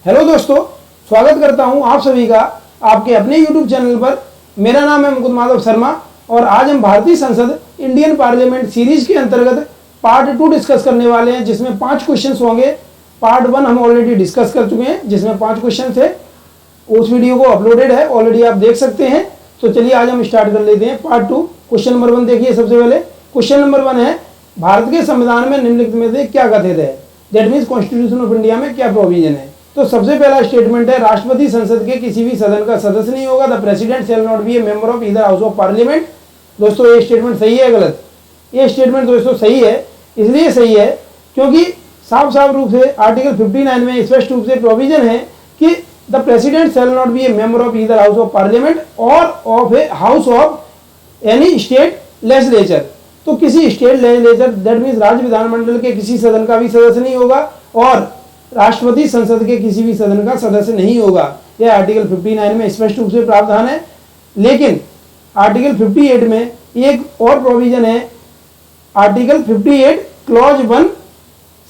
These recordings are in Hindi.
हेलो दोस्तों, स्वागत करता हूं आप सभी का आपके अपने YouTube चैनल पर। मेरा नाम है मुकुंद माधव शर्मा और आज हम भारतीय संसद इंडियन पार्लियामेंट सीरीज के अंतर्गत पार्ट 2 डिस्कस करने वाले हैं, जिसमें 5 क्वेश्चंस होंगे। पार्ट 1 हम ऑलरेडी डिस्कस कर चुके हैं, जिसमें 5 क्वेश्चन थे। उस वीडियो को अपलोडेड है, ऑलरेडी आप देख सकते हैं। तो चलिए आज हम स्टार्ट कर लेते हैं पार्ट 2। क्वेश्चन नंबर 1 देखिए। सबसे पहले क्वेश्चन नंबर 1 है, भारत के संविधान में निम्नलिखित में से क्या कथित है? That means constitution of India में क्या प्रोविजन है? तो सबसे पहला स्टेटमेंट है, राष्ट्रपति संसद के किसी भी सदन का सदस्य नहीं होगा। The president shall not be a member of either house of parliament. दोस्तों ये स्टेटमेंट सही है गलत? ये स्टेटमेंट दोस्तों सही है। इसलिए सही है क्योंकि साफ साफ रूप से आर्टिकल 59 में स्पष्ट रूप से प्रोविजन है कि the president shall not be a member of either house of parliament और of a house of any state legislature. तो किसी स्टेट लेजिस्लेचर दैट मीन्स राज्य विधानमंडल के किसी सदन का भी सदस्य नहीं होगा और राष्ट्रपति संसद के किसी भी सदन का सदस्य नहीं होगा। यह आर्टिकल 59 में स्पष्ट रूप से प्रावधान है। लेकिन आर्टिकल 58 में एक और प्रोविजन है, article 58 clause 1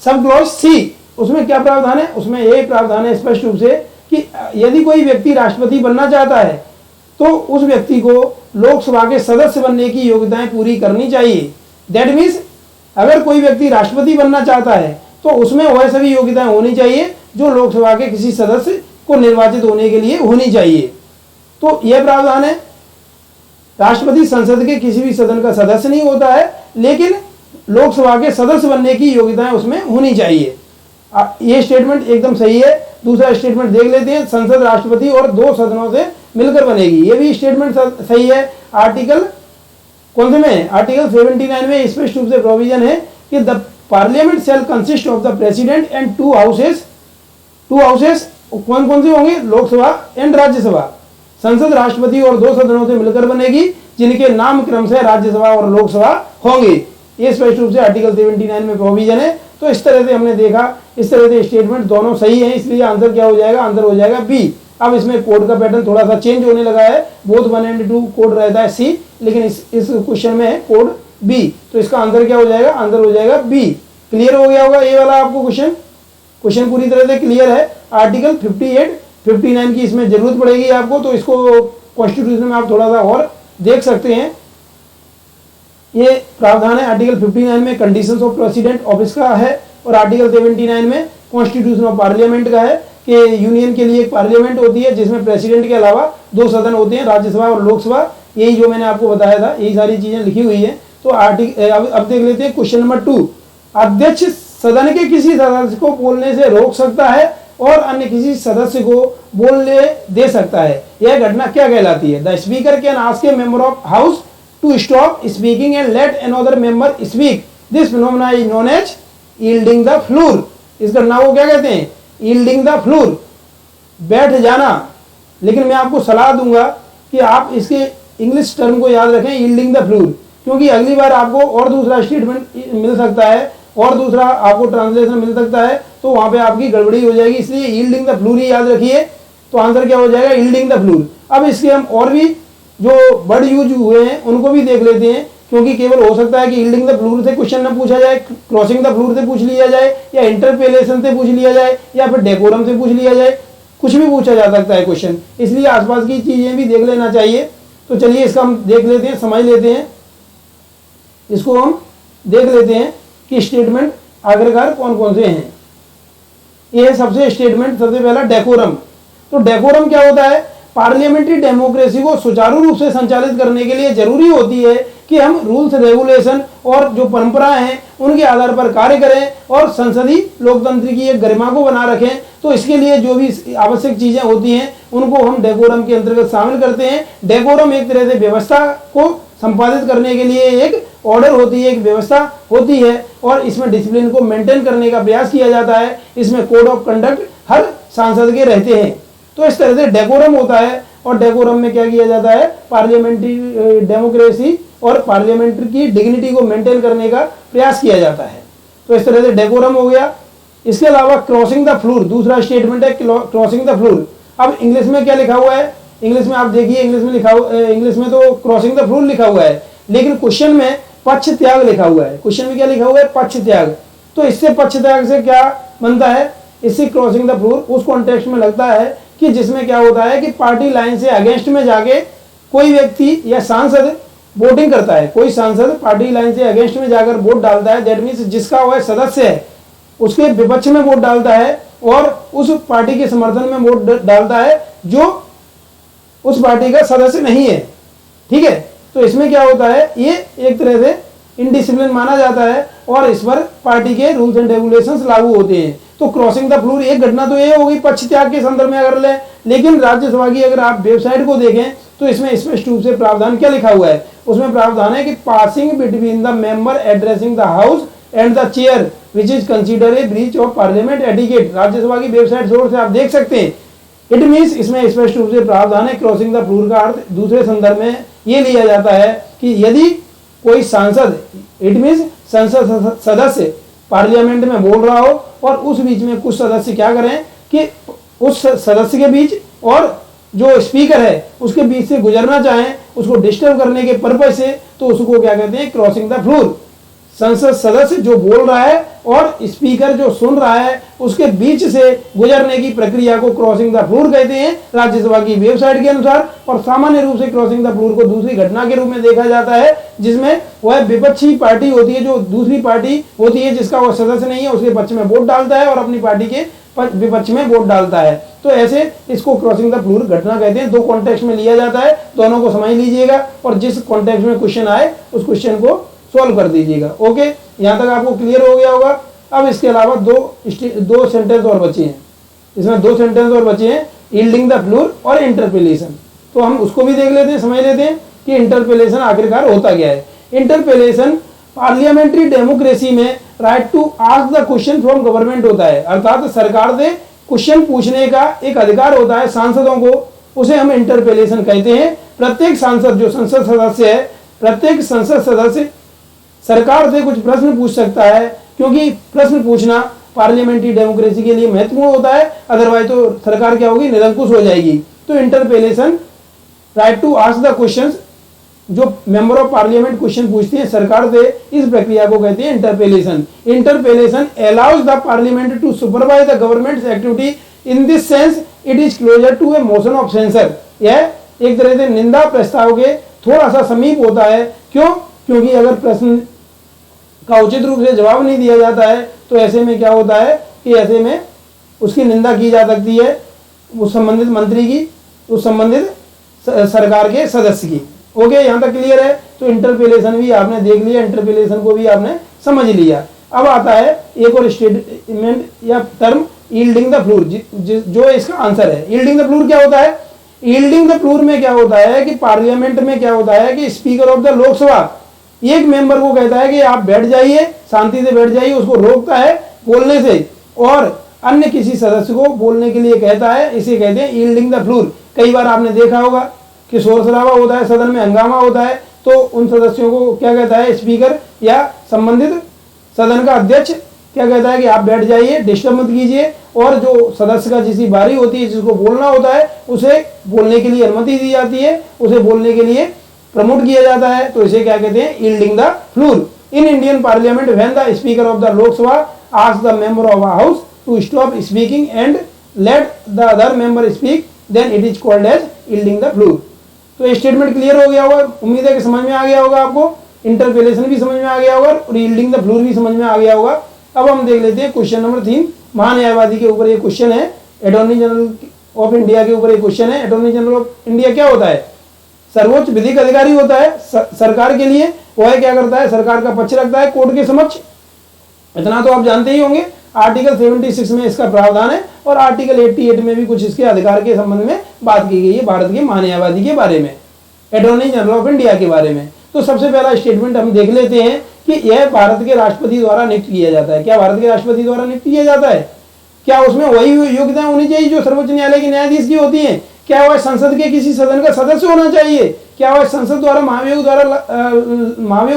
sub clause C. उसमें क्या प्रावधान है? उसमें यह प्रावधान है स्पष्ट रूप से कि यदि कोई व्यक्ति राष्ट्रपति बनना चाहता है तो उस व्यक्ति को लोकसभा के सदस्य बनने की योग्यताएं पूरी करनी चाहिए। दैट मीन्स अगर कोई व्यक्ति राष्ट्रपति बनना चाहता है तो उसमें वह सभी योग्यताएं होनी चाहिए जो लोकसभा के किसी सदस्य को निर्वाचित होने के लिए होनी चाहिए। तो यह प्रावधान है। राष्ट्रपति संसद के किसी भी सदन का सदस्य नहीं होता है, लेकिन लोकसभा के सदस्य बनने की योग्यताएं उसमें होनी चाहिए। यह स्टेटमेंट एकदम सही है। दूसरा स्टेटमेंट देख लेते हैं, संसद राष्ट्रपति और 2 सदनों से मिलकर बनेगी। यह भी स्टेटमेंट सही है। आर्टिकल कौन से में? आर्टिकल 79 में स्पष्ट रूप से प्रोविजन है कि the parliament shell consist of the president and 2 houses. 2 houses कौन कौन से होंगे? लोकसभा एंड राज्यसभा। संसद राष्ट्रपति और 2 सदनों से मिलकर बनेगी, जिनके नाम क्रम से राज्यसभा और लोकसभा होंगे। ये स्पष्ट रूप से आर्टिकल 79 में प्रोविजन है। तो इस तरह से हमने देखा, इस तरह से स्टेटमेंट दोनों सही है। इसलिए आंसर क्या हो जाएगा? आंसर हो जाएगा बी। अब इसमें कोड का पैटर्न थोड़ा सा चेंज होने लगा है। बोथ 1 और 2 कोड रहता है सी, लेकिन इस क्वेश्चन में है कोड बी। तो इसका आंसर क्या हो जाएगा? आंसर हो जाएगा बी। क्लियर हो गया होगा ये वाला आपको क्वेश्चन पूरी तरह से क्लियर है। आर्टिकल 58, 59 की इसमें जरूरत पड़ेगी आपको, तो इसको कॉन्स्टिट्यूशन में आप थोड़ा सा और देख सकते हैं। ये प्रावधान है आर्टिकल 59 में कंडीशंस ऑफ प्रेसिडेंट ऑफिस का है और आर्टिकल 79 में कॉन्स्टिट्यूशन ऑफ पार्लियामेंट का है कि यूनियन के लिए एक पार्लियामेंट होती है जिसमें प्रेसिडेंट के अलावा 2 सदन होते हैं, राज्यसभा और लोकसभा। यही जो मैंने आपको बताया था, यही सारी चीजें लिखी हुई है। तो अब देख लेते हैं क्वेश्चन नंबर 2। अध्यक्ष सदन के किसी सदस्य को बोलने से रोक सकता है और अन्य किसी सदस्य को बोलने दे सकता है। यह घटना क्या कहलाती है? The speaker can ask a member of house to stop speaking and let another member speak. This phenomena is known as yielding the floor. इस घटना को क्या कहते हैं? यील्डिंग द फ्लोर, बैठ जाना। लेकिन मैं आपको सलाह दूंगा कि आप इसके इंग्लिश टर्म को याद रखें, यील्डिंग द फ्लोर, क्योंकि अगली बार आपको और दूसरा स्टेटमेंट मिल सकता है और दूसरा आपको ट्रांसलेशन मिल सकता है, तो वहां पे आपकी गड़बड़ी हो जाएगी। इसलिए यील्डिंग द फ्लोर ही याद रखिए। तो आंसर क्या हो जाएगा? Yielding the floor. अब इसके हम और भी जो वर्ड यूज हुए हैं उनको भी देख लेते हैं, क्योंकि केवल हो सकता है कि यील्डिंग द फ्लोर से क्वेश्चन न पूछा जाए, क्रॉसिंग द फ्लोर से पूछ लिया जाए, या इंटरपेलेशन से पूछ लिया जाए, या फिर डेकोरम से पूछ लिया जाए। कुछ भी पूछा जा सकता है क्वेश्चन, इसलिए आसपास की चीजें भी देख लेना चाहिए। तो चलिए इसका हम देख लेते हैं, समझ लेते हैं। इसको हम देख लेते हैं कि स्टेटमेंट आखिरकार कौन कौन से हैं। ये है सबसे स्टेटमेंट, सबसे पहला डेकोरम। तो डेकोरम क्या होता है? पार्लियामेंट्री डेमोक्रेसी को सुचारू रूप से संचालित करने के लिए जरूरी होती है कि हम रूल्स रेगुलेशन और जो परंपराएं हैं उनके आधार पर कार्य करें और संसदीय लोकतंत्र की एक गरिमा को बना रखें। तो इसके लिए जो भी आवश्यक चीजें होती हैं उनको हम डेकोरम के अंतर्गत शामिल करते हैं। डेकोरम एक तरह से व्यवस्था को संपादित करने के लिए एक ऑर्डर होती है, एक व्यवस्था होती है, और इसमें डिसिप्लिन को मेंटेन करने का प्रयास किया जाता है। इसमें कोड ऑफ कंडक्ट हर सांसद के रहते हैं। तो इस तरह से डेकोरम होता है। और डेकोरम में क्या किया जाता है? पार्लियामेंट्री डेमोक्रेसी और पार्लियामेंट की डिग्निटी को मेंटेन करने का प्रयास किया जाता है। तो इस तरह से डेकोरम हो गया। इसके अलावा क्रॉसिंग द फ्लोर, दूसरा स्टेटमेंट है क्रॉसिंग द फ्लोर। अब इंग्लिश में क्या लिखा हुआ है? इंग्लिश में आप देखिए, इंग्लिश में तो क्रॉसिंग द फ्लोर लिखा हुआ है, लेकिन क्वेश्चन में पक्ष त्याग लिखा हुआ है। क्वेश्चन में क्या लिखा हुआ है? पक्ष त्याग। तो इससे पक्ष त्याग से क्या बनता है? इससे क्रॉसिंग द फ्लोर उस कॉन्टेक्स्ट में लगता है कि जिसमें क्या होता है कि पार्टी लाइन से अगेंस्ट में जाके कोई व्यक्ति या सांसद वोटिंग करता है, कोई सांसद पार्टी लाइन से अगेंस्ट में जाकर वोट डालता है, दैट मीन्स जिसका वह सदस्य है उसके विपक्ष में वोट डालता है और उस पार्टी के समर्थन में वोट डालता है जो उस पार्टी का सदस्य नहीं है। ठीक है, तो इसमें क्या होता है, ये एक तरह से इनडिसिप्लिन माना जाता है और इस पर पार्टी के रूल्स एंड रेगुलेशंस लागू होते हैं। तो क्रॉसिंग द फ्लोर एक घटना तो ये होगी पक्ष त्याग के संदर्भ में अगर लें, लेकिन राज्यसभा की अगर आप वेबसाइट को देखें तो इसमें स्पष्ट रूप से प्रावधान क्या लिखा हुआ है, उसमें प्रावधान है कि passing between the member addressing the house and the chair which is consider a breach of parliament etiquette. Rajya Sabha की वेबसाइट जोर से आप देख सकते हैं। इट मीन्स इसमें स्पष्ट रूप से प्रावधान है क्रॉसिंग द फ्लोर का अर्थ दूसरे संदर्भ में ये लिया जाता है कि यदि कोई सांसद, इट मीन्स संसद सदस्य पार्लियामेंट में बोल रहा हो और उस बीच में कुछ सदस्य क्या करें कि उस सदस्य के बीच और जो स्पीकर है उसके बीच से गुजरना चाहें, उसको डिस्टर्ब करने के पर्पज से, तो उसको क्या कहते हैं, क्रॉसिंग द फ्लोर। संसद सदस्य जो बोल रहा है और स्पीकर जो सुन रहा है उसके बीच से गुजरने की प्रक्रिया को क्रॉसिंग द फ्लोर कहते हैं राज्यसभा की वेबसाइट के अनुसार। और सामान्य रूप से क्रॉसिंग द फ्लोर को दूसरी घटना के रूप में देखा जाता है जिसमें वह विपक्षी पार्टी होती है, जो दूसरी पार्टी होती है जिसका वह सदस्य नहीं है, उसके पक्ष में वोट डालता है और अपनी पार्टी के विपक्ष में वोट डालता है। तो ऐसे इसको क्रॉसिंग द फ्लोर घटना कहते हैं। दो कॉन्टेक्स्ट में लिया जाता है, दोनों को समझ लीजिएगा और जिस कॉन्टेक्स्ट में क्वेश्चन आए उस क्वेश्चन को सॉल्व कर दीजिएगा। ओके, यहाँ तक आपको क्लियर हो गया होगा। अब इसके अलावा दो सेंटेंस और बचे हैं, इसमें दो सेंटेंस और बचे हैं, यील्डिंग द फ्लोर और इंटरपेलेशन। तो हम उसको भी देख लेते हैं, समझ लेते हैं कि इंटरपेलेशन आखिरकार होता क्या है। इंटरपेलेशन पार्लियामेंट्री डेमोक्रेसी में right to ask the question from government होता है, अर्थात सरकार से क्वेश्चन पूछने का एक अधिकार होता है सांसदों को, उसे हम इंटरपेलेशन कहते हैं। प्रत्येक सांसद जो संसद सदस्य है, प्रत्येक संसद सदस्य सरकार से कुछ प्रश्न पूछ सकता है, क्योंकि प्रश्न पूछना पार्लियामेंट्री डेमोक्रेसी के लिए महत्वपूर्ण होता है, अदरवाइज तो सरकार क्या होगी, निरंकुश हो जाएगी। तो interpellation right to ask the questions, जो मेंबर ऑफ पार्लियामेंट क्वेश्चन पूछते हैं सरकार से, इस प्रक्रिया को कहते हैं interpellation. Interpellation allows the parliament to supervise the government's activity, in this sense it is closer to a motion of censure. यह एक तरह से निंदा प्रस्ताव के थोड़ा सा समीप होता है। क्यों? क्योंकि अगर प्रश्न का उचित रूप से जवाब नहीं दिया जाता है तो ऐसे में क्या होता है कि ऐसे में उसकी निंदा की जा सकती है उस संबंधित मंत्री की, उस संबंधित सरकार के सदस्य की। ओके, यहाँ तक क्लियर है। तो इंटरपेलेशन भी आपने देख लिया, इंटरपेलेशन को भी आपने समझ लिया। अब आता है एक और स्टेटमेंट या टर्म, यील्डिंग द फ्लोर, जो इसका आंसर है। यील्डिंग द फ्लोर क्या होता है? यील्डिंग द फ्लोर में क्या होता है कि पार्लियामेंट में क्या होता है कि स्पीकर ऑफ द लोकसभा एक मेंबर को कहता है कि आप बैठ जाइए, शांति से बैठ जाइए, उसको रोकता है बोलने से और अन्य किसी सदस्य को बोलने के लिए कहता है, इसे कहते हैं यील्डिंग द फ्लोर। कई बार आपने देखा होगा कि शोर शराबा होता है, सदन में हंगामा होता है, तो उन सदस्यों को क्या कहता है स्पीकर या संबंधित सदन का अध्यक्ष क्या कहता है कि आप बैठ जाइए, डिस्टर्ब मत कीजिए, और जो सदस्य का जिसकी बारी होती है, जिसको बोलना होता है, उसे बोलने के लिए अनुमति दी जाती है, उसे बोलने के लिए प्रमोट किया जाता है। तो इसे क्या कहते हैं? Yielding the floor. In Indian parliament when the speaker of the Lok Sabha asks the member of a house to stop speaking and let the other member speak, then it is called as yielding the floor. तो स्टेटमेंट क्लियर हो गया होगा, उम्मीद है कि समझ में आ गया होगा आपको, इंटरपेलेशन भी समझ में आ गया होगा और यील्डिंग द फ्लोर भी समझ में आ गया होगा। अब हम देख लेते हैं क्वेश्चन नंबर 3, महान्यायवादी के ऊपर ये क्वेश्चन है, अटॉर्नी जनरल ऑफ इंडिया के ऊपर ये क्वेश्चन है। अटॉर्नी जनरल ऑफ इंडिया क्या होता है? सर्वोच्च विधिक अधिकारी होता है सरकार के लिए। वह क्या करता है? सरकार का पक्ष रखता है कोर्ट के समक्ष। इतना तो आप जानते ही होंगे, आर्टिकल 76 में इसका प्रावधान है और आर्टिकल 88 में भी कुछ इसके अधिकार के संबंध में बात की गई है, भारत के महान्यायवादी के बारे में, अटॉर्नी जनरल ऑफ इंडिया के बारे में। तो सबसे पहला स्टेटमेंट हम देख लेते हैं कि यह भारत के राष्ट्रपति द्वारा नियुक्त किया जाता है। क्या भारत के राष्ट्रपति द्वारा नियुक्त किया जाता है? क्या उसमें वही योग्यताएं होनी चाहिए जो सर्वोच्च न्यायालय के न्यायाधीश की होती हैं? क्या वह संसद के किसी सदन का सदस्य होना चाहिए? क्या वह संसद द्वारा महाभियोग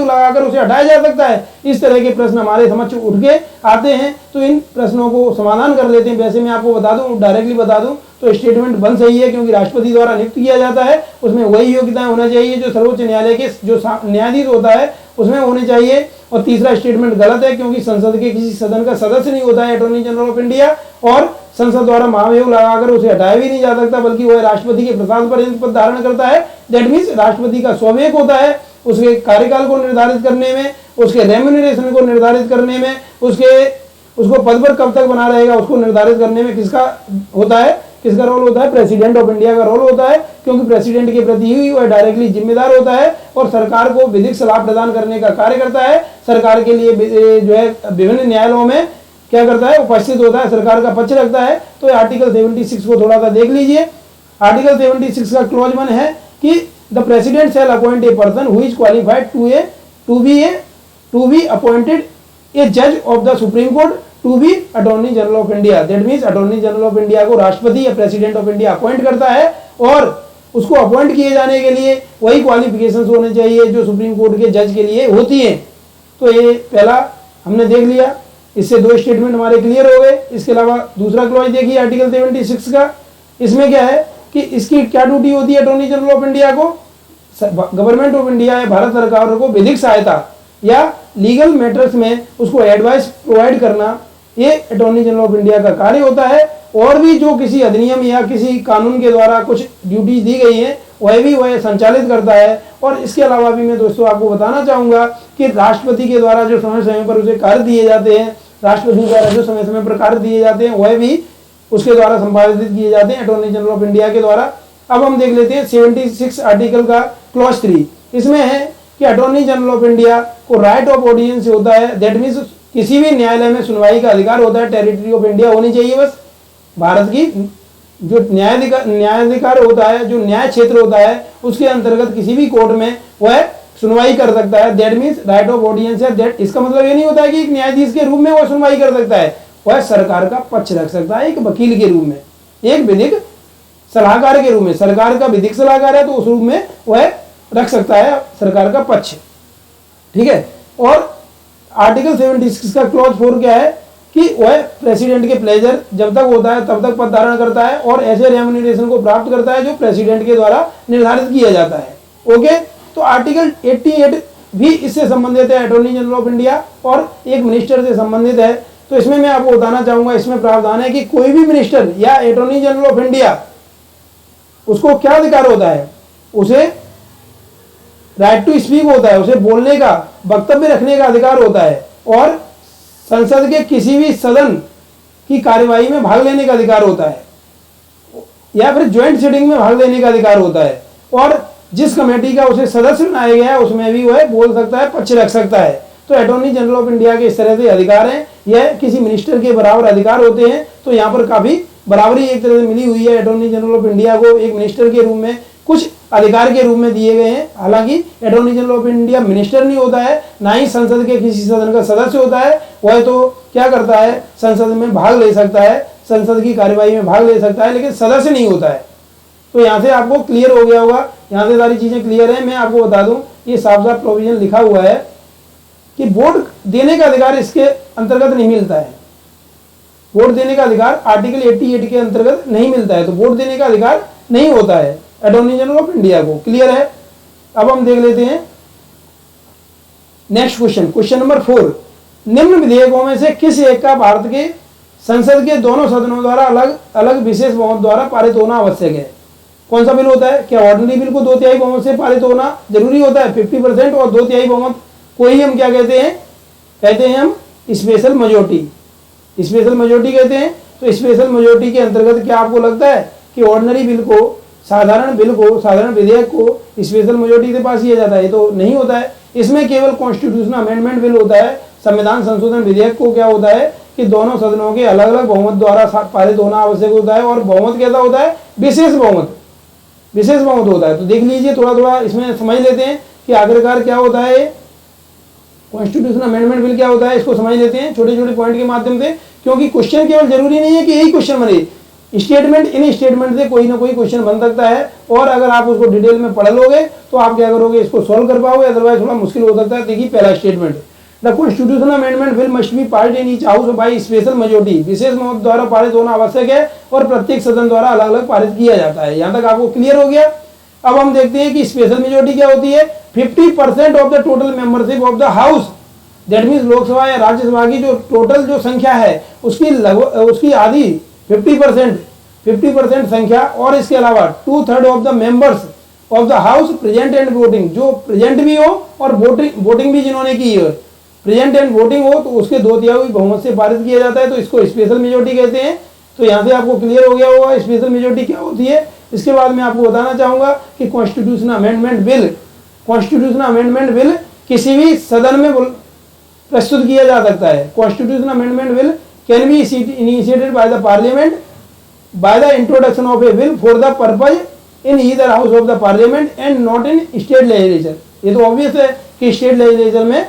लगाकर उसे हटाया जा सकता है? इस तरह के प्रश्न हमारे समक्ष उठ के आते हैं, तो इन प्रश्नों को समाधान कर लेते हैं। वैसे मैं आपको बता दूं, डायरेक्टली बता दूं तो स्टेटमेंट बन सही है, क्योंकि राष्ट्रपति द्वारा नियुक्त किया जाता है, उसमें वही योग्यताएं होना चाहिए जो सर्वोच्च न्यायालय के जो न्यायाधीश होता है उसमें होने चाहिए। और तीसरा स्टेटमेंट गलत है, क्योंकि संसद के किसी सदन का सदस्य नहीं होता है अटॉर्नी जनरल ऑफ इंडिया, और संसद द्वारा महाभियोग लगाकर उसे हटाया भी नहीं जा सकता, बल्कि वह राष्ट्रपति के प्रसाद पर्यंत पद धारण करता है। दैट मीन्स राष्ट्रपति का स्वविवेक होता है उसके कार्यकाल को निर्धारित करने में, उसके रेम्यूनरेशन को निर्धारित करने में, उसको पद पर कब तक बना रहेगा उसको निर्धारित करने में किसका रोल होता है? प्रेसिडेंट ऑफ इंडिया का रोल होता है, क्योंकि प्रेसिडेंट के प्रति ही वह डायरेक्टली जिम्मेदार होता है और सरकार को विधिक सलाह प्रदान करने का कार्य करता है। सरकार के लिए जो है विभिन्न न्यायालयों में क्या करता है? उपस्थित होता है, सरकार का पक्ष रखता है। तो आर्टिकल 76 को थोड़ा सा देख लीजिए। आर्टिकल 76 का क्लॉज 1 है कि the president shall appoint a person who is qualified to be appointed a जज of the supreme court to be attorney general of India. That means attorney general of India को राष्ट्रपति या प्रेसिडेंट ऑफ इंडिया अपॉइंट करता है, और उसको अपॉइंट किए जाने के लिए वही क्वालिफिकेशंस होने चाहिए जो सुप्रीम कोर्ट के जज के लिए होती हैं। तो ये पहला हमने देख लिया, इससे 2 स्टेटमेंट हमारे क्लियर हो गए। इसके अलावा दूसरा क्लॉज देखिए आर्टिकल 76 का। इसमें क्या है कि इसकी क्या ड्यूटी होती है अटॉर्नी जनरल ऑफ इंडिया को? गवर्नमेंट ऑफ इंडिया या भारत सरकार को विधिक सहायता या लीगल मैटर्स में उसको एडवाइस प्रोवाइड करना, ये अटॉर्नी जनरल ऑफ इंडिया का कार्य होता है। और भी जो किसी अधिनियम या किसी कानून के द्वारा कुछ ड्यूटीज दी गई हैं वह संचालित करता है। और इसके अलावा भी मैं दोस्तों आपको बताना चाहूंगा कि राष्ट्रपति के द्वारा जो समय समय पर उसे कार्य दिए जाते हैं, राष्ट्रपति द्वारा जो समय समय पर कार्य दिए जाते हैं वह भी उसके द्वारा संपादित किए जाते हैं अटॉर्नी जनरल ऑफ इंडिया के द्वारा। अब हम देख लेते हैं 76 आर्टिकल का क्लॉज 3। इसमें है कि अटॉर्नी जनरल ऑफ इंडिया को राइट ऑफ ऑडियंस होता है। दैट मीन्स किसी भी न्यायालय में सुनवाई का अधिकार होता है। टेरिटरी ऑफ इंडिया होनी चाहिए बस। भारत की जो न्यायाधिकार होता है, जो न्याय क्षेत्र होता है, उसके अंतर्गत किसी भी कोर्ट में वह सुनवाई कर सकता है। That means right of audience है। दैट इसका मतलब ये नहीं होता है कि एक न्यायाधीश के रूप में वह सुनवाई कर सकता है, वह सरकार का पक्ष रख सकता है एक वकील के रूप में, एक विधिक सलाहकार के रूप में। सरकार का विधिक सलाहकार है तो उस रूप में वह रख सकता है सरकार का पक्ष। ठीक है। और आर्टिकल 76 का क्लॉज 4 क्या है कि वह प्रेसिडेंट के प्लेजर जब तक होता है तब तक पद धारण करता है और ऐसे रेम्यूनरेशन को प्राप्त करता है जो प्रेसिडेंट के द्वारा निर्धारित किया जाता है। ओके। तो आर्टिकल 88 भी इससे संबंधित है, अटॉर्नी जनरल ऑफ इंडिया, और एक मिनिस्टर से संबंधित है। तो इसमें मैं आपको बताना चाहूंगा, इसमें प्रावधान है कि कोई भी मिनिस्टर या अटॉर्नी जनरल ऑफ इंडिया उसको क्या अधिकार होता है? उसे राइट टू स्पीक होता है, उसे बोलने का, वक्तव्य रखने का अधिकार होता है, और संसद के किसी भी सदन की कार्यवाही में भाग लेने का अधिकार होता है, या फिर ज्वाइंट सिटिंग में भाग लेने का अधिकार होता है। और जिस कमेटी का उसे सदस्य बनाया गया है उसमें भी वह बोल सकता है, पक्ष रख सकता है। तो अटॉर्नी जनरल ऑफ इंडिया के इस तरह से अधिकार हैं, यह किसी मिनिस्टर के बराबर अधिकार होते हैं। तो यहाँ पर काफी बराबरी एक तरह से मिली हुई है। अटॉर्नी जनरल ऑफ इंडिया को एक मिनिस्टर के रूप में कुछ अधिकार के रूप में दिए गए हैं। हालांकि attorney general of India minister नहीं होता है, ना ही संसद के किसी सदन का सदस्य होता है। वह तो क्या करता है, संसद में भाग ले सकता है, संसद की कार्यवाही में भाग ले सकता है, लेकिन सदस्य नहीं होता है। तो यहाँ से आपको क्लियर हो गया होगा, यहाँ से सारी चीजें क्लियर है। मैं आपको बता दूं, ये साफ साफ प्रोविजन लिखा हुआ है कि वोट देने का अधिकार इसके अंतर्गत नहीं मिलता है। वोट देने का अधिकार आर्टिकल 88 के अंतर्गत नहीं मिलता है, तो वोट देने का अधिकार नहीं होता है अटॉर्नी जनरल ऑफ इंडिया को। क्लियर है। अब हम देख लेते हैं नेक्स्ट क्वेश्चन, क्वेश्चन नंबर 4। निम्न विधेयकों में से किस एक का भारत के संसद के दोनों सदनों द्वारा अलग अलग विशेष बहुमत द्वारा पारित होना आवश्यक है? कौन सा बिल होता है? क्या ऑर्डिनरी बिल को 2/3 बहुमत से पारित होना जरूरी होता है 50%, और 2/3 बहुमत को ही हम क्या कहते हैं? कहते हैं हम स्पेशल मेजोरिटी। स्पेशल मेजोरिटी कहते हैं। तो स्पेशल मेजोरिटी के अंतर्गत क्या आपको लगता है कि ऑर्डिनरी बिल को, साधारण विधेयक को स्पेशल मेजोरिटी से पास किया जाता है? तो नहीं होता है। इसमें केवल कॉन्स्टिट्यूशनल अमेंडमेंट बिल होता है। संविधान संशोधन विधेयक को क्या होता है कि दोनों सदनों के अलग अलग बहुमत द्वारा पारित होना आवश्यक होता है। और बहुमत कैसा होता है? विशेष बहुमत होता है। तो देख लीजिए, थोड़ा थोड़ा इसमें समझ लेते हैं कि आखिरकार क्या होता है कॉन्स्टिट्यूशनल अमेंडमेंट बिल क्या होता है। इसको समझ लेते हैं छोटे छोटे पॉइंट के माध्यम से, क्योंकि क्वेश्चन केवल जरूरी नहीं है कि यही क्वेश्चन बने, स्टेटमेंट इन स्टेटमेंट से कोई ना कोई क्वेश्चन बन सकता है। और अगर आप उसको डिटेल में पढ़ लोगे तो आप क्या करोगे, इसको सॉल्व कर पाओगे, अदरवाइज थोड़ा मुश्किल हो सकता है। देखिए पहला statement, the constitutional amendment bill must be पारित in each house by special majority. विशेष बहुमत द्वारा पारित होना आवश्यक है और प्रत्येक सदन द्वारा अलग अलग पारित किया जाता है। यहाँ तक आपको क्लियर हो गया। अब हम देखते हैं कि स्पेशल मेजोरिटी क्या होती है। 50% of the total membership of the house, that means Lok Sabha या राज्यसभा की जो टोटल जो संख्या है उसकी आधी 50% संख्या, और इसके अलावा 2/3 of the members of the house present and voting, जो प्रेजेंट भी हो और वोटिंग भी जिन्होंने की है, प्रेजेंट एंड वोटिंग हो तो उसके 2/3 बहुमत से पारित किया जाता है, तो इसको स्पेशल मेजोरिटी कहते हैं। तो यहाँ से आपको क्लियर हो गया होगा स्पेशल मेजोरिटी क्या होती है। इसके बाद मैं आपको बताना चाहूंगा कि कॉन्स्टिट्यूशन अमेंडमेंट बिल किसी भी सदन में प्रस्तुत किया जा सकता है। Constitution amendment bill can be initiated by the parliament by the introduction of A bill for the purpose in either house of the parliament and not in state legislature. ये तो ऑब्वियस है कि स्टेट लेजिस्लेचर में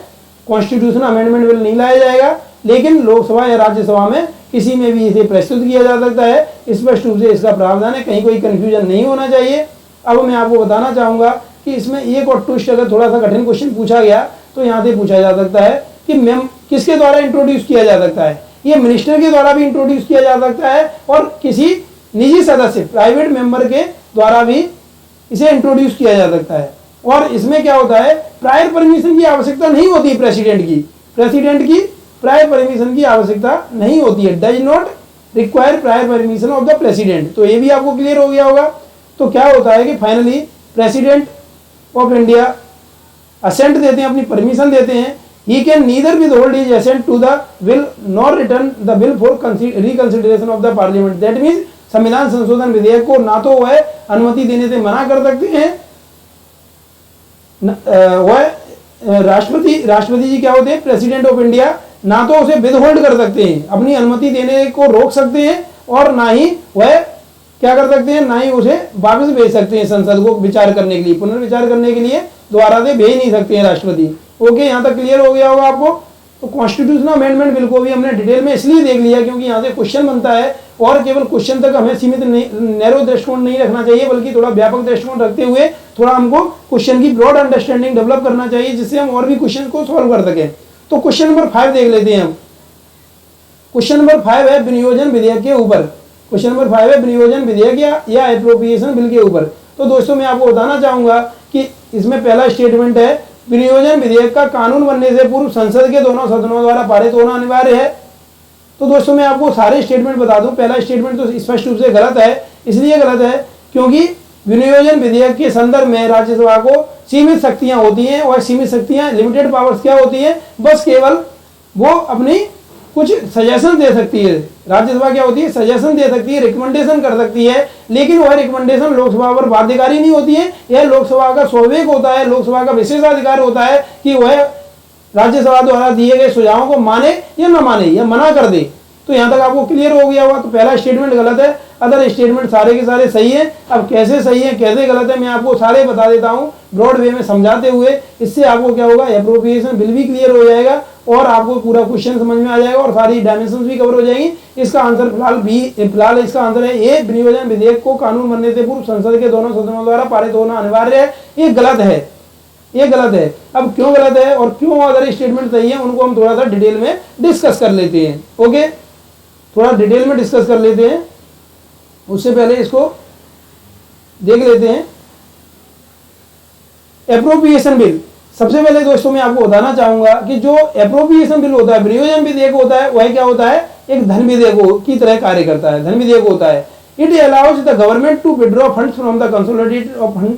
कॉन्स्टिट्यूशन अमेंडमेंट बिल नहीं लाया जाएगा, लेकिन लोकसभा या राज्यसभा में किसी में भी इसे प्रस्तुत किया जा सकता है। स्पष्ट रूप से इसका प्रावधान है, कहीं कोई कंफ्यूजन नहीं होना चाहिए। अब मैं आपको बताना चाहूंगा कि इसमें एक और ट्विस्ट, अगर थोड़ा सा कठिन क्वेश्चन पूछा गया तो यहाँ से पूछा जा सकता है कि किसके द्वारा इंट्रोड्यूस किया जा सकता है। ये मिनिस्टर के द्वारा भी इंट्रोड्यूस किया जा सकता है और किसी निजी सदस्य प्राइवेट मेंबर के द्वारा भी इसे इंट्रोड्यूस किया जा सकता है। और इसमें क्या होता है, प्रायर परमिशन की आवश्यकता नहीं होती प्रेसिडेंट की प्रायर परमिशन की आवश्यकता नहीं होती है, does not require prior permission of the president. तो ये भी आपको क्लियर हो गया होगा। तो क्या होता है कि finally president of India assent देते हैं, अपनी परमिशन देते हैं। He can neither withhold his assent to the bill nor return the bill for reconsideration of the parliament. That means संविधान संशोधन विधेयक को ना तो वह अनुमति देने से मना कर सकते हैं, वह राष्ट्रपति जी क्या होते हैं, प्रेसिडेंट ऑफ इंडिया, ना तो उसे विदहोल्ड कर सकते हैं, अपनी अनुमति देने को रोक सकते हैं, और ना ही वह क्या कर सकते हैं, ना ही उसे वापस भेज सकते हैं संसद को विचार करने के लिए, पुनर्विचार करने के लिए दोबारा से भेज नहीं सकते हैं राष्ट्रपति। ओके, यहाँ तक क्लियर हो गया होगा आपको। तो कॉन्स्टिट्यूशनल अमेंडमेंट बिल को भी हमने डिटेल में इसलिए देख लिया क्योंकि यहाँ से क्वेश्चन बनता है, और केवल क्वेश्चन तक हमें सीमित नैरो दृष्टिकोण नहीं रखना चाहिए, बल्कि थोड़ा व्यापक दृष्टिकोण रखते हुए थोड़ा हमको क्वेश्चन की ब्रॉड अंडरस्टैंडिंग डेवलप करना चाहिए, जिससे हम और भी क्वेश्चन को सॉल्व कर सकें। तो क्वेश्चन नंबर 5 देख लेते हैं हम। क्वेश्चन नंबर 5 है विनियोजन विधेयक के ऊपर। क्वेश्चन नंबर 5 है विनियोजन विधेयक या एप्रोप्रिएशन बिल के ऊपर। तो दोस्तों मैं आपको बताना चाहूंगा कि इसमें पहला स्टेटमेंट है, विनियोजन विधेयक का कानून बनने से पूर्व संसद के दोनों सदनों द्वारा पारित होना अनिवार्य है। तो दोस्तों मैं आपको सारे स्टेटमेंट बता दूं। पहला स्टेटमेंट तो स्पष्ट रूप से गलत है, इसलिए गलत है क्योंकि विनियोजन विधेयक के संदर्भ में राज्यसभा को सीमित शक्तियां होती हैं, और सीमित शक्तियां, लिमिटेड पावर्स क्या होती हैं, बस केवल वो अपनी कुछ सजेशन दे सकती है। राज्यसभा क्या होती है, सजेशन दे सकती है, रिकमेंडेशन कर सकती है, लेकिन वह रिकमेंडेशन लोकसभा पर बाध्यकारी नहीं होती है। यह लोकसभा का स्वाभाविक होता है, लोकसभा का विशेषाधिकार होता है कि वह राज्यसभा द्वारा दिए गए सुझावों को माने या न माने या मना कर दे। तो यहां तक आपको क्लियर हो गया होगा। तो पहला स्टेटमेंट गलत है, अदर स्टेटमेंट सारे के सारे सही है। अब कैसे सही है कैसे गलत है मैं आपको सारे बता देता हूं ब्रॉड वे में समझाते हुए। इससे आपको क्या होगा, एप्रोप्रिएशन बिल भी क्लियर हो जाएगा और आपको पूरा क्वेश्चन समझ में आ जाएगा और सारी डायमेंशन भी कवर हो जाएंगी। इसका आंसर फिलहाल इसका आंसर है ए, विनियोजन विधेयक को कानून बनने से पूर्व संसद के दोनों सदनों द्वारा पारित होना अनिवार्य है। ये गलत है, ये गलत है। अब क्यों गलत है और क्यों अदर स्टेटमेंट सही है उनको हम थोड़ा सा डिटेल में डिस्कस कर लेते हैं। ओके, थोड़ा डिटेल में डिस्कस कर लेते हैं। उससे पहले इसको देख लेते हैं। एप्रोप्रिएशन बिल, सबसे पहले दोस्तों मैं आपको बताना चाहूंगा कि जो एप्रोप्रिएशन बिल होता है, विनियोजन विधेयक होता है, वह क्या होता है, एक धन विधेयक की तरह कार्य करता है, धन विधेयक होता है। It allows the government to withdraw funds from the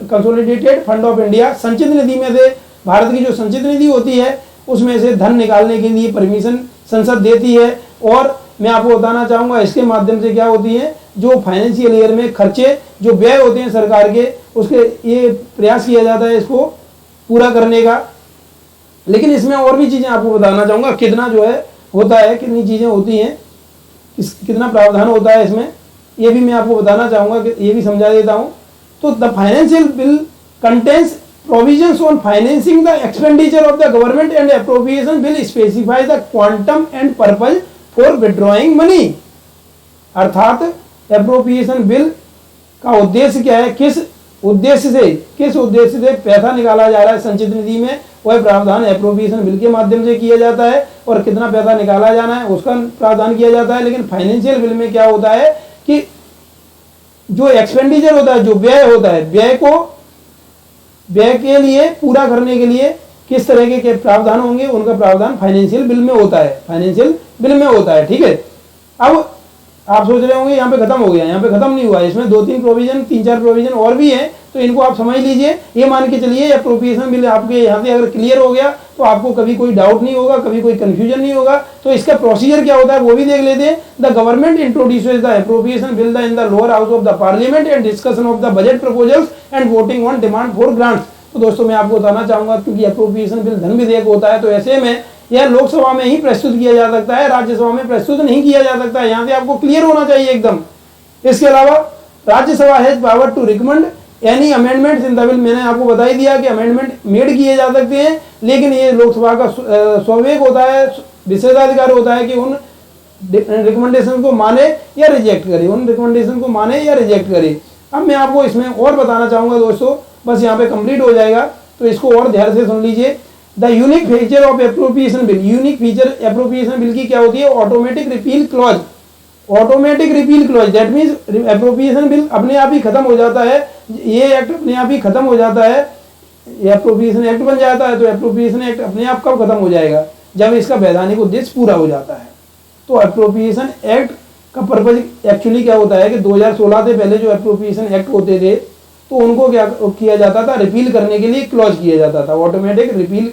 consolidated fund of India. संचित निधि में से, भारत की जो संचित निधि होती है उसमें से धन निकालने के लिए परमिशन संसद देती है। और मैं आपको बताना चाहूंगा इसके माध्यम से क्या होती है, जो फाइनेंशियल ईयर में खर्चे जो व्यय होते हैं सरकार के, उसके ये प्रयास किया जाता है इसको पूरा करने का। लेकिन इसमें और भी चीजें आपको बताना चाहूंगा, कितना जो है होता है, कितनी चीजें होती हैं, कितना प्रावधान होता है इसमें, ये भी मैं आपको बताना चाहूंगा, कि ये भी समझा देता हूं। तो the financial bill contains provisions on financing the expenditure of the government and appropriation bill specify the quantum and purpose for withdrawing money। अर्थात एप्रोप्रिएशन बिल का उद्देश्य क्या है, किस उद्देश्य से पैसा निकाला जा रहा है संचित निधि में, वह प्रावधान एप्रोप्रिएशन बिल के माध्यम से किया जाता है। और कितना पैसा निकाला जाना है उसका प्रावधान किया जाता है। लेकिन फाइनेंशियल बिल में क्या होता है कि जो एक्सपेंडिचर होता है, जो व्यय होता है, व्यय को व्यय के लिए पूरा करने के लिए किस तरह के प्रावधान होंगे, उनका प्रावधान फाइनेंशियल बिल में होता है, फाइनेंशियल बिल में होता है। ठीक है, अब आप सोच रहे होंगे यहाँ पे खत्म हो गया, यहाँ पे खत्म नहीं हुआ, इसमें 2-3 प्रोविजन 3-4 प्रोविजन और भी हैं, तो इनको आप समझ लीजिए। ये मान के चलिए एप्रोप्रिएशन बिल आपके यहाँ से अगर क्लियर हो गया तो आपको कभी कोई डाउट नहीं होगा, कभी कोई कंफ्यूजन नहीं होगा। तो इसका प्रोसीजर क्या होता है वो भी देख लेते हैं। The government introduces the appropriation bill in the lower house of the parliament and discussion of the budget proposals and voting on demand for grants. तो दोस्तों मैं आपको बताना चाहूंगा, क्योंकि एप्रोप्रिएशन बिल धन विधेयक होता है, तो ऐसे में यह लोकसभा में ही प्रस्तुत किया जा सकता है, राज्यसभा में प्रस्तुत नहीं किया जा सकता है। यहाँ से आपको क्लियर होना चाहिए एकदम। इसके अलावा Rajya Sabha has power to recommend any amendments in the bill. मैंने आपको बता ही दिया कि अमेंडमेंट मेड किए जा सकते हैं, लेकिन ये लोकसभा का स्वविवेक होता है, विशेषाधिकार होता है कि उन रिकमेंडेशन को माने या रिजेक्ट करे, उन रिकमेंडेशन को माने या रिजेक्ट करे। अब मैं आपको इसमें और बताना चाहूंगा दोस्तों, बस यहाँ पे कंप्लीट हो जाएगा, तो इसको और ध्यान से सुन लीजिए। The unique feature of appropriation bill, unique feature appropriation bill की क्या होती है, automatic repeal clause. Automatic repeal clause that means appropriation bill अपने आप ही खत्म हो जाता है, ये एक्ट अपने आप ही खत्म हो जाता है, एप्रोप्रिएशन एक्ट बन जाता है। तो एप्रोप्रिएशन एक्ट अपने आप कब खत्म हो जाएगा, जब इसका वैधानिक उद्देश्य पूरा हो जाता है। तो एप्रोप्रिएशन एक्ट का पर्पज एक्चुअली क्या होता है कि 2016 से पहले जो एप्रोप्रिएशन एक्ट होते थे तो उनको क्या किया जाता था, रिपील करने के लिए क्लॉज किया जाता था, ऑटोमेटिक रिपील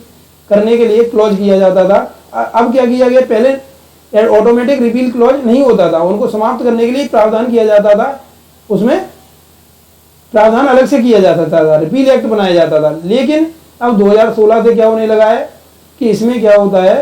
करने के लिए क्लॉज किया जाता था। अब क्या किया गया, पहले ऑटोमेटिक रिपील क्लॉज नहीं होता था, उनको समाप्त करने के लिए प्रावधान किया जाता था, उसमें प्रावधान अलग से किया जाता था, रिपील एक्ट बनाया जाता था। लेकिन अब 2016 से क्या होने लगा है कि इसमें क्या होता है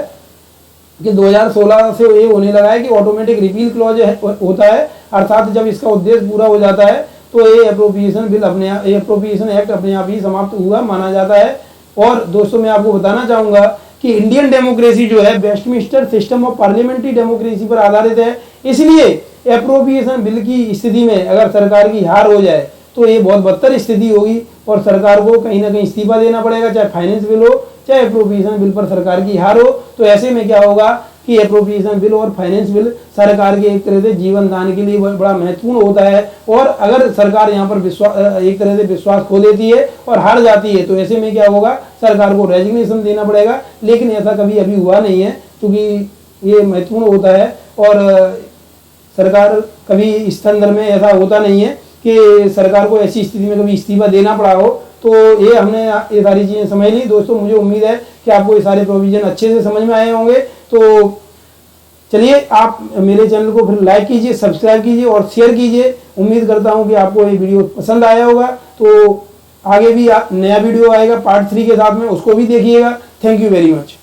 कि 2016 से ये होने लगा है कि ऑटोमेटिक रिपील क्लॉज होता है, अर्थात जब इसका उद्देश्य पूरा हो जाता है तो ये एप्रोप्रिएशन बिल अपने एप्रोप्रिएशन एक्ट अपने आप ही समाप्त हुआ माना जाता है। और दोस्तों मैं आपको बताना चाहूंगा कि इंडियन डेमोक्रेसी जो है Westminster system of parliamentary democracy पर आधारित है, इसलिए एप्रोप्रिएशन बिल की स्थिति में अगर सरकार की हार हो जाए तो ये बहुत बदतर स्थिति होगी और सरकार को कहीं ना कहीं इस्तीफा देना पड़ेगा, चाहे फाइनेंस बिल हो चाहे एप्रोप्रिएशन बिल पर सरकार की हार हो। तो ऐसे में क्या होगा कि एप्रोप्रिएशन बिल और फाइनेंस बिल सरकार के एक तरह से जीवन दान के लिए बड़ा महत्वपूर्ण होता है। और अगर सरकार यहाँ पर एक तरह से विश्वास खो देती है और हार जाती है तो ऐसे में क्या होगा, सरकार को रेजिग्नेशन देना पड़ेगा। लेकिन ऐसा कभी अभी हुआ नहीं है, क्योंकि ये महत्वपूर्ण होता है और सरकार कभी इस संदर्भ में ऐसा होता नहीं है कि सरकार को ऐसी स्थिति में कभी इस्तीफा देना पड़ा हो। तो ये हमने ये सारी चीज़ें समझ ली। दोस्तों मुझे उम्मीद है कि आपको ये सारे प्रोविजन अच्छे से समझ में आए होंगे। तो चलिए आप मेरे चैनल को फिर लाइक कीजिए, सब्सक्राइब कीजिए और शेयर कीजिए। उम्मीद करता हूँ कि आपको ये वीडियो पसंद आया होगा। तो आगे भी नया वीडियो आएगा पार्ट 3 के साथ में, उसको भी देखिएगा। Thank you very much.